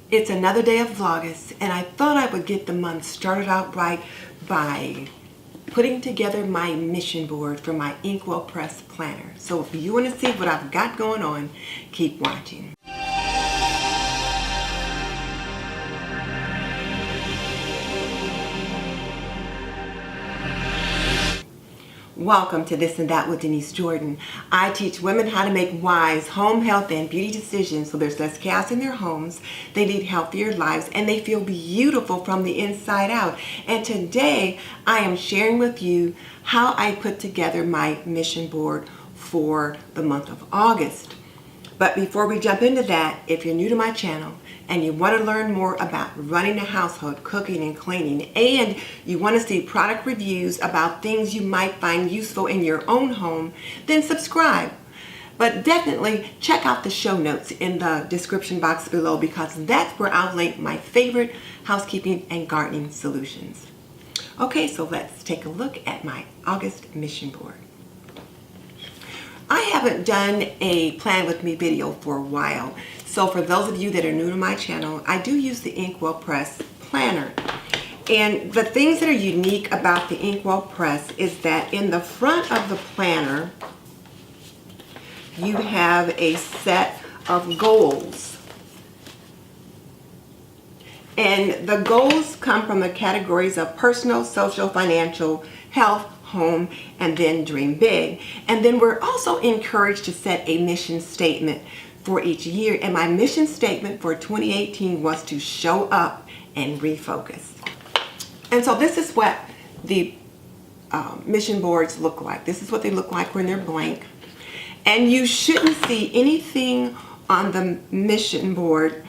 It's another day of Vlogust, and I thought I would get the month started out right by putting together my mission board for my Inkwell Press Planner. So if you want to see what I've got going on, keep watching. Welcome to This and That with Denise Jordan. I teach women how to make wise home health and beauty decisions so there's less chaos in their homes, they lead healthier lives, and they feel beautiful from the inside out. And today I am sharing with you how I put together my mission board for the month of August. But before we jump into that, if you're new to my channel and you want to learn more about running a household, cooking and cleaning, and you want to see product reviews about things you might find useful in your own home, then subscribe. But definitely check out the show notes in the description box below, because that's where I'll link my favorite housekeeping and gardening solutions. Okay, so let's take a look at my August mission board. I haven't done a plan with me video for a while, so for those of you that are new to my channel, I do use the Inkwell Press Planner. And the things that are unique about the Inkwell Press is that in the front of the planner, you have a set of goals. And the goals come from the categories of personal, social, financial, health, home, and then dream big. And then we're also encouraged to set a mission statement for each year. And my mission statement for 2018 was to show up and refocus. And so this is what the mission boards look like. This is what they look like when they're blank. And you shouldn't see anything on the mission board,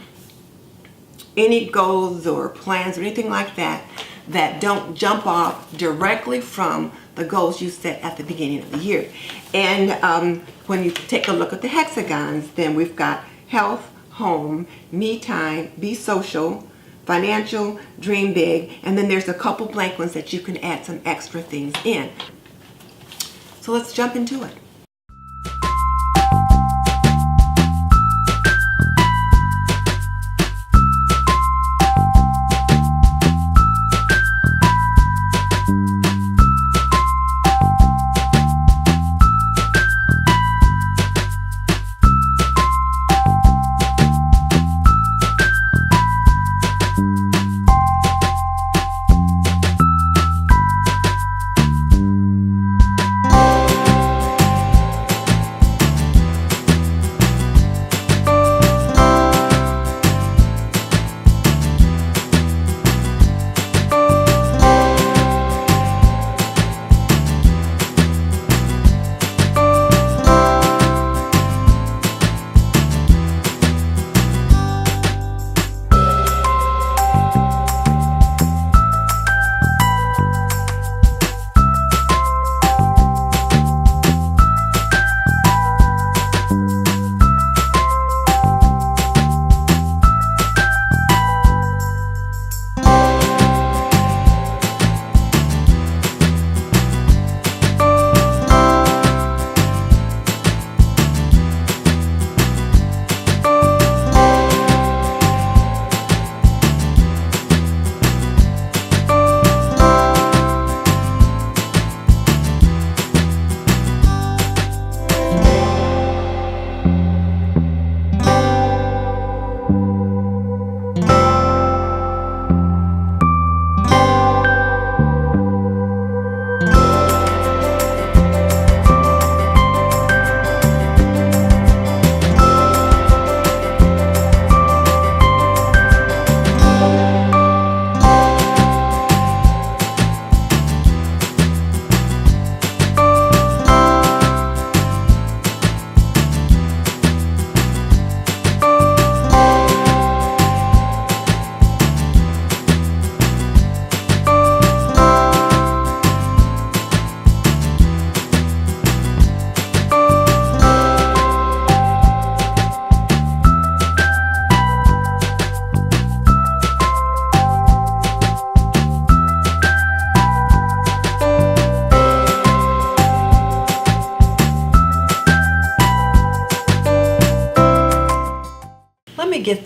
any goals or plans or anything like that, that don't jump off directly from the goals you set at the beginning of the year. And when you take a look at the hexagons, then we've got health, home, me time, be social, financial, dream big, and then there's a couple blank ones that you can add some extra things in. So let's jump into it.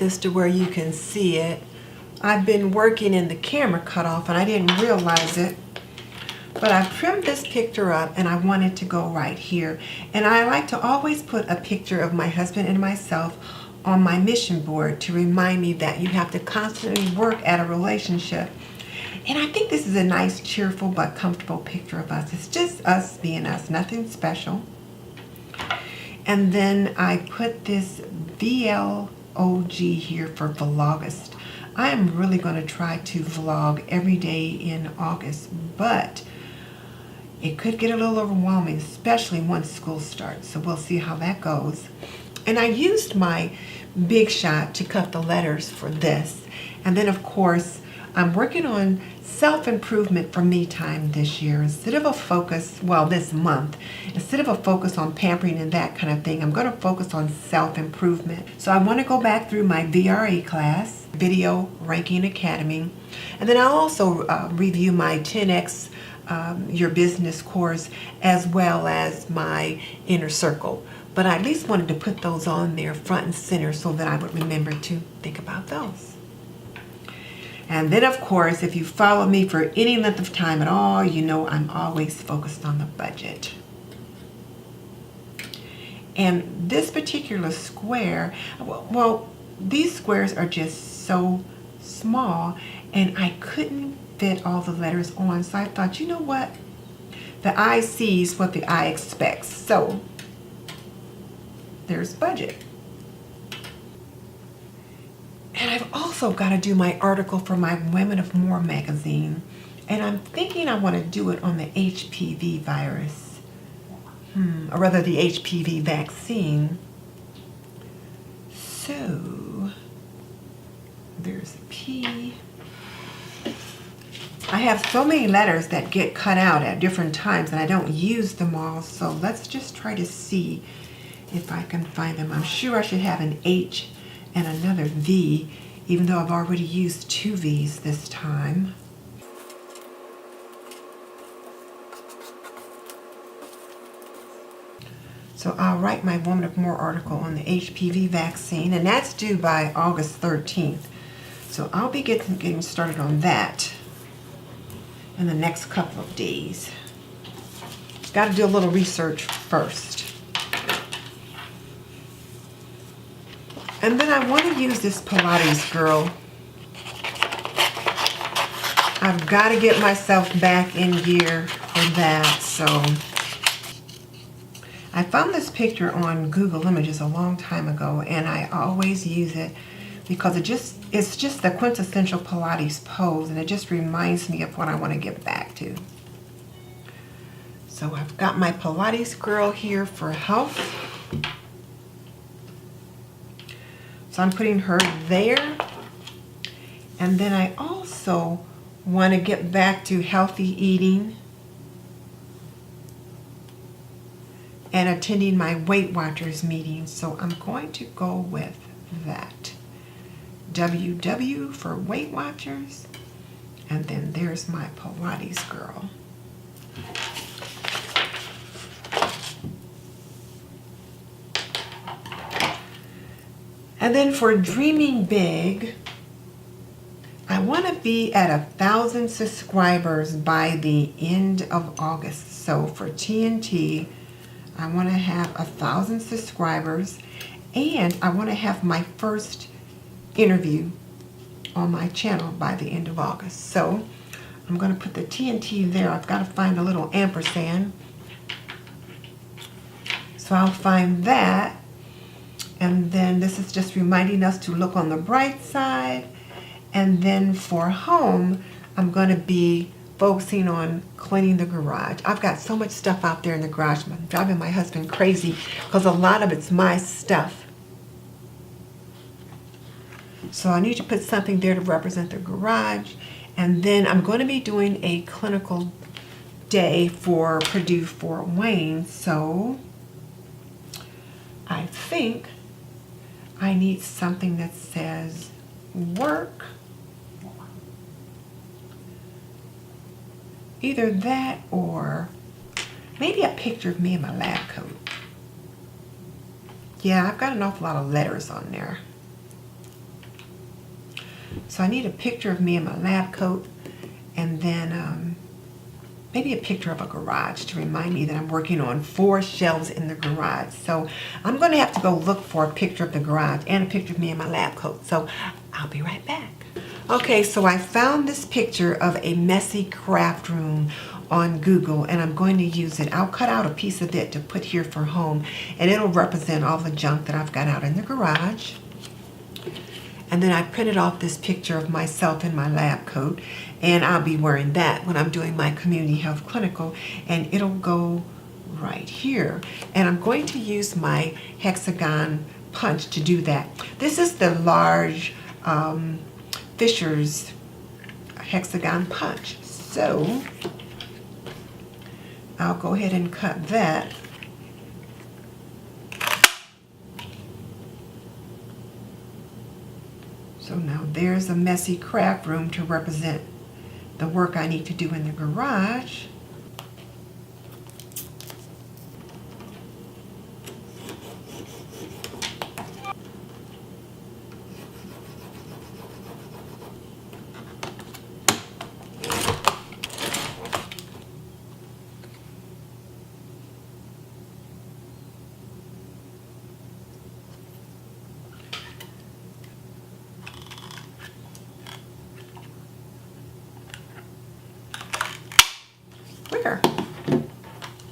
this to where you can see it. I've been working in the camera cutoff and I didn't realize it. But I trimmed this picture up and I want it to go right here. And I like to always put a picture of my husband and myself on my mission board to remind me that you have to constantly work at a relationship. And I think this is a nice, cheerful, but comfortable picture of us. It's just us being us, nothing special. And then I put this VLOG here for Vlogust. I am really going to try to vlog every day in August, but it could get a little overwhelming, especially once school starts. So we'll see how that goes. And I used my Big Shot to cut the letters for this. And then, of course, I'm working on self-improvement for me time this year. Instead of a focus, well, this month, instead of a focus on pampering and that kind of thing, I'm going to focus on self-improvement. So I want to go back through my VRA class, Video Ranking Academy, and then I'll also review my 10X Your Business course, as well as my Inner Circle. But I at least wanted to put those on there front and center so that I would remember to think about those. And then, of course, if you follow me for any length of time at all, you know I'm always focused on the budget. And this particular square, well, these squares are just so small, and I couldn't fit all the letters on. So I thought, you know what? The eye sees what the eye expects. So there's budget. And I've also got to do my article for my Women of More magazine. And I'm thinking I want to do it on the HPV virus. Or rather the HPV vaccine. So, there's P. I have so many letters that get cut out at different times and I don't use them all. So let's just try to see if I can find them. I'm sure I should have an H and another V, even though I've already used 2 V's this time. So I'll write my Woman of More article on the HPV vaccine, and that's due by August 13th. So I'll be getting started on that in the next couple of days. Got to do a little research first. And then I want to use this Pilates girl. I've got to get myself back in gear for that. So I found this picture on Google Images a long time ago, and I always use it because it's just the quintessential Pilates pose, and it just reminds me of what I want to get back to. So I've got my Pilates girl here for health. So I'm putting her there. And then I also want to get back to healthy eating and attending my Weight Watchers meeting. So I'm going to go with that. WW for Weight Watchers. And then there's my Pilates girl. And then for dreaming big, I want to be at 1,000 subscribers by the end of August. So for TNT, I want to have 1,000 subscribers, and I want to have my first interview on my channel by the end of August. So I'm going to put the TNT there. I've got to find a little ampersand. So I'll find that. And then this is just reminding us to look on the bright side. And then for home, I'm going to be focusing on cleaning the garage. I've got so much stuff out there in the garage. I'm driving my husband crazy because a lot of it's my stuff. So I need to put something there to represent the garage. And then I'm going to be doing a clinical day for Purdue Fort Wayne. So I think I need something that says work. Either that or maybe a picture of me in my lab coat. Yeah, I've got an awful lot of letters on there. So I need a picture of me in my lab coat, and then maybe a picture of a garage to remind me that I'm working on 4 shelves in the garage. So I'm going to have to go look for a picture of the garage and a picture of me in my lab coat. So I'll be right back. Okay, so I found this picture of a messy craft room on Google, and I'm going to use it. I'll cut out a piece of it to put here for home, and it'll represent all the junk that I've got out in the garage. And then I printed off this picture of myself in my lab coat, and I'll be wearing that when I'm doing my community health clinical, and it'll go right here. And I'm going to use my hexagon punch to do that. This is the large Fisher's hexagon punch. So I'll go ahead and cut that. So now there's a messy craft room to represent the work I need to do in the garage.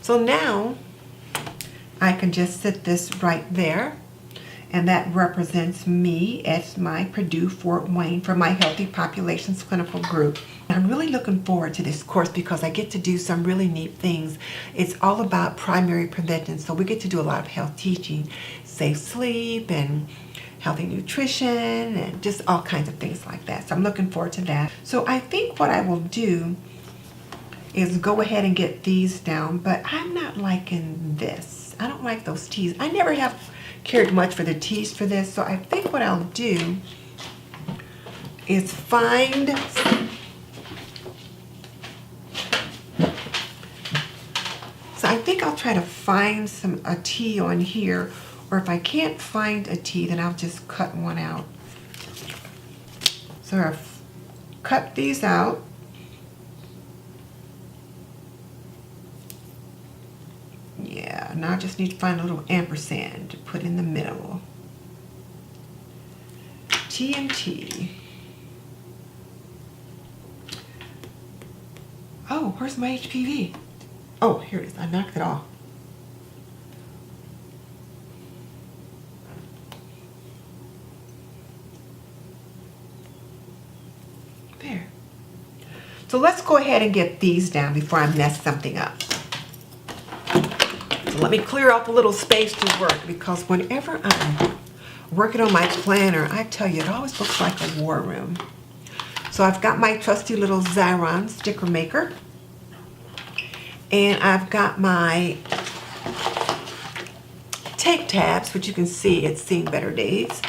So now I can just sit this right there, and that represents me as my Purdue Fort Wayne for my Healthy Populations Clinical Group. I'm really looking forward to this course because I get to do some really neat things. It's all about primary prevention, so we get to do a lot of health teaching, safe sleep and healthy nutrition and just all kinds of things like that. So I'm looking forward to that. So I think what I will do is go ahead and get these down, but I'm not liking this. I don't like those tees. I never have cared much for the tees for this, so I think what I'll do is find I'll try to find a tee on here, or if I can't find a tee, then I'll just cut one out. So I've cut these out. Yeah, now I just need to find a little ampersand to put in the middle. TNT. Oh, where's my HPV? Oh, here it is. I knocked it off. There. So let's go ahead and get these down before I mess something up. So let me clear up a little space to work, because whenever I'm working on my planner, I tell you, it always looks like a war room. So I've got my trusty little Xyron sticker maker. And I've got my tape tabs, which you can see it's seen better days.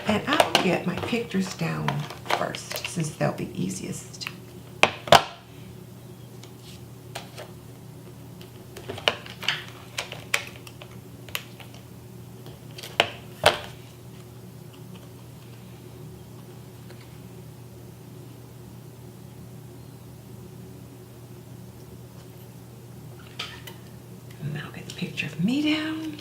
And I'll get my pictures down first, since they'll be easiest. Picture of me down.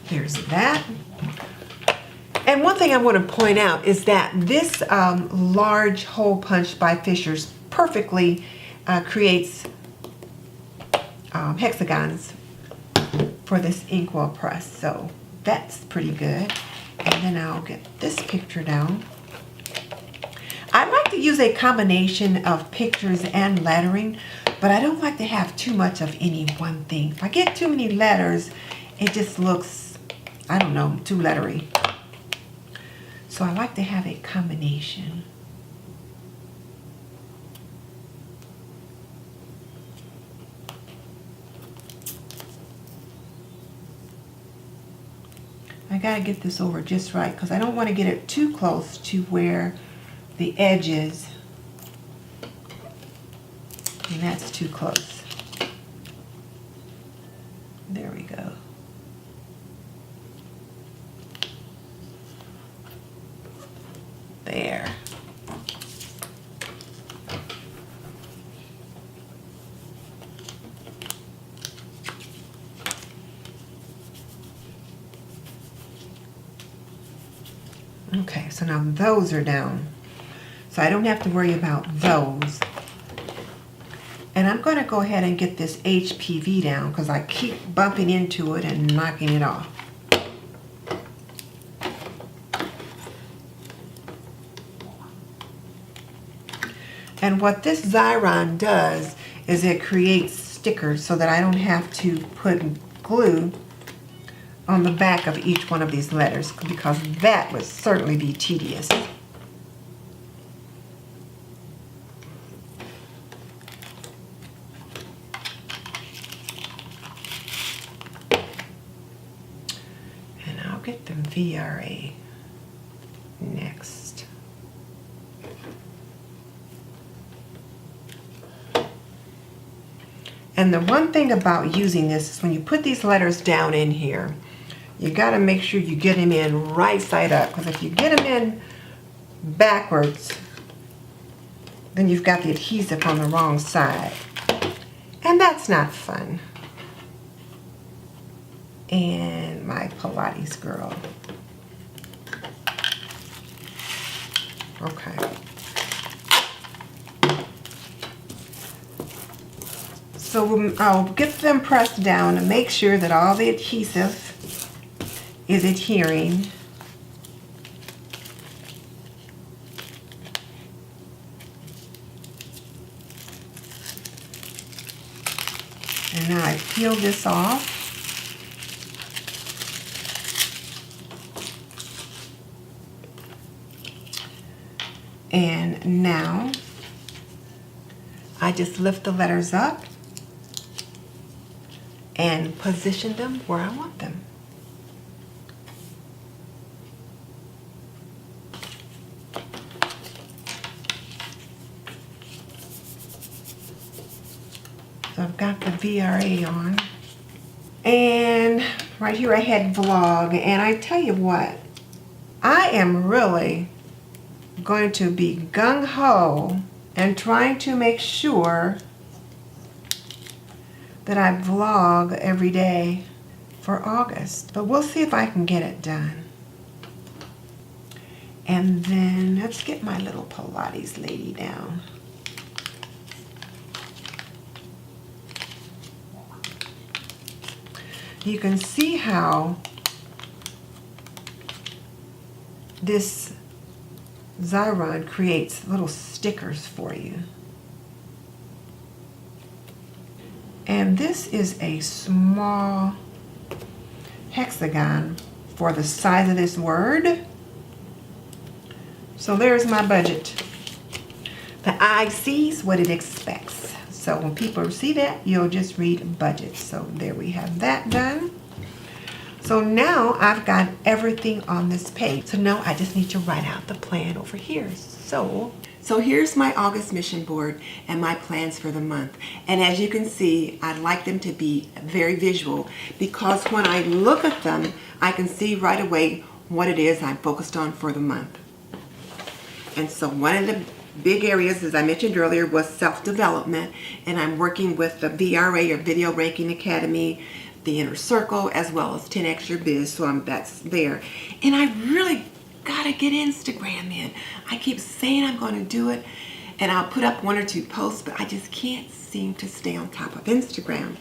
There's that. And one thing I want to point out is that this large hole punch by Fisher's perfectly creates hexagons for this Inkwell press. So that's pretty good. And then I'll get this picture down. I like to use a combination of pictures and lettering, but I don't like to have too much of any one thing. If I get too many letters, it just looks, I don't know, too lettery. So I like to have a combination. got to get this over just right because I don't want to get it too close to where the edge is. And that's too close. There we go. There. Okay, so now those are down. So I don't have to worry about those. And I'm going to go ahead and get this HPV down because I keep bumping into it and knocking it off. And what this Xyron does is it creates stickers so that I don't have to put glue on the back of each one of these letters because that would certainly be tedious. And I'll get the VRA next. And the one thing about using this is when you put these letters down in here, you got to make sure you get them in right side up, because if you get them in backwards, then you've got the adhesive on the wrong side. And that's not fun. And my Pilates girl. Okay. So I'll get them pressed down and make sure that all the adhesive is adhering. And now I peel this off. And now I just lift the letters up and position them where I want them. So I've got the VRA on. And right here I had vlog. And I tell you what, I am really going to be gung-ho and trying to make sure that I vlog every day for August. But we'll see if I can get it done. And then let's get my little Pilates lady down. You can see how this Xyron creates little stickers for you. And this is a small hexagon for the size of this word. So there's my budget. The eye sees what it expects. So when people see that, you'll just read budget. So there we have that done. So now I've got everything on this page. So now I just need to write out the plan over here. So here's my August mission board and my plans for the month. And as you can see, I like them to be very visual because when I look at them, I can see right away what it is I'm focused on for the month. And so one of the big areas, as I mentioned earlier, was self-development. And I'm working with the VRA, or Video Ranking Academy, the Inner Circle, as well as 10X Your Biz. So that's there. And I really gotta get Instagram in. I keep saying I'm going to do it, and I'll put up 1 or 2 posts, but I just can't seem to stay on top of Instagram.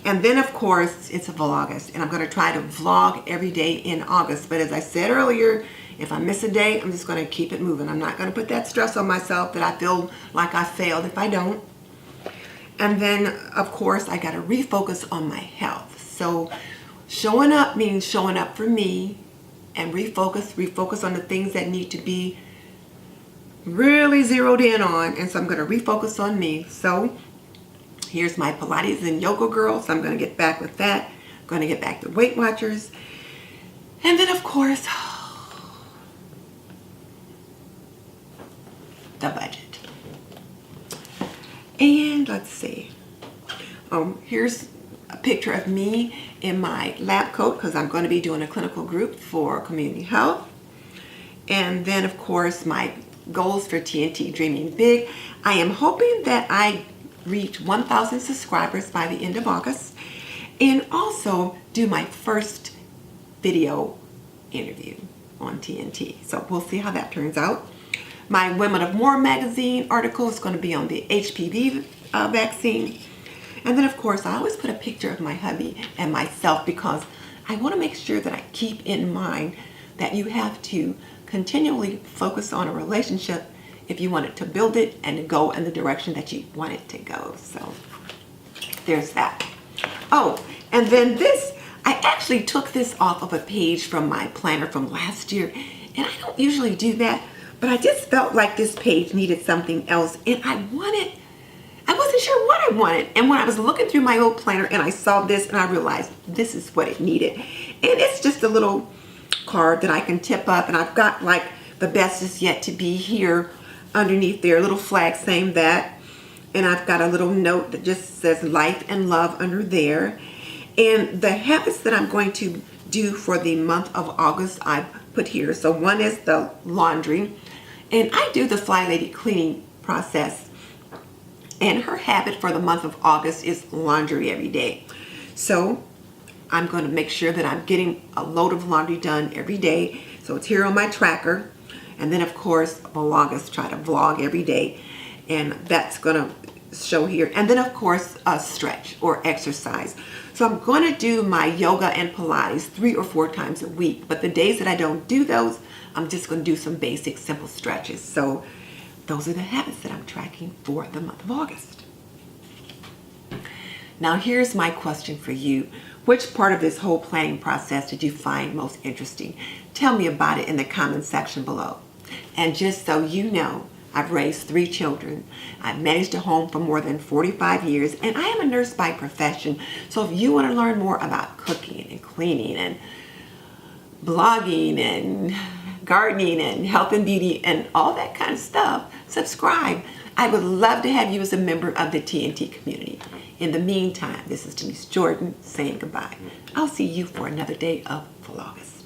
And then of course it's a Vlogust, and I'm going to try to vlog every day in August. But as I said earlier, if I miss a day, I'm just going to keep it moving. I'm not going to put that stress on myself that I feel like I failed if I don't. And then of course I got to refocus on my health. So showing up means showing up for me, and refocus on the things that need to be really zeroed in on. And so I'm going to refocus on me. So here's my Pilates and yoga girl. So I'm going to get back with that. I'm going to get back to Weight Watchers. And then, of course, the budget. And let's see. Here's a picture of me in my lab coat because I'm going to be doing a clinical group for community health. And then, of course, my goals for TNT Dreaming Big. I am hoping that I reach 1,000 subscribers by the end of August, and also do my first video interview on TNT. So we'll see how that turns out. My Women of More magazine article is going to be on the HPV vaccine. And then, of course, I always put a picture of my hubby and myself because I want to make sure that I keep in mind that you have to continually focus on a relationship if you want it to build it and to go in the direction that you want it to go. So there's that. Oh, and then this, I actually took this off of a page from my planner from last year, and I don't usually do that, but I just felt like this page needed something else, and I wasn't sure what I wanted. And when I was looking through my old planner and I saw this, and I realized this is what it needed. And it's just a little card that I can tip up, and I've got like the best is yet to be here underneath there, a little flag saying that. And I've got a little note that just says life and love under there. And the habits that I'm going to do for the month of August, I put here. So one is the laundry, and I do the Fly Lady cleaning process. And her habit for the month of August is laundry every day. So I'm going to make sure that I'm getting a load of laundry done every day. So it's here on my tracker. And then, of course, Vlogust, try to vlog every day. And that's going to show here. And then, of course, a stretch or exercise. So I'm going to do my yoga and Pilates 3 or 4 times a week. But the days that I don't do those, I'm just going to do some basic, simple stretches. So those are the habits that I'm tracking for the month of August. Now, here's my question for you. Which part of this whole planning process did you find most interesting? Tell me about it in the comment section below. And just so you know, I've raised 3 children. I've managed a home for more than 45 years, and I am a nurse by profession. So if you want to learn more about cooking and cleaning and blogging and gardening and health and beauty and all that kind of stuff, subscribe. I would love to have you as a member of the TNT community. In the meantime, this is Denise Jordan saying goodbye. I'll see you for another day of Vlogust.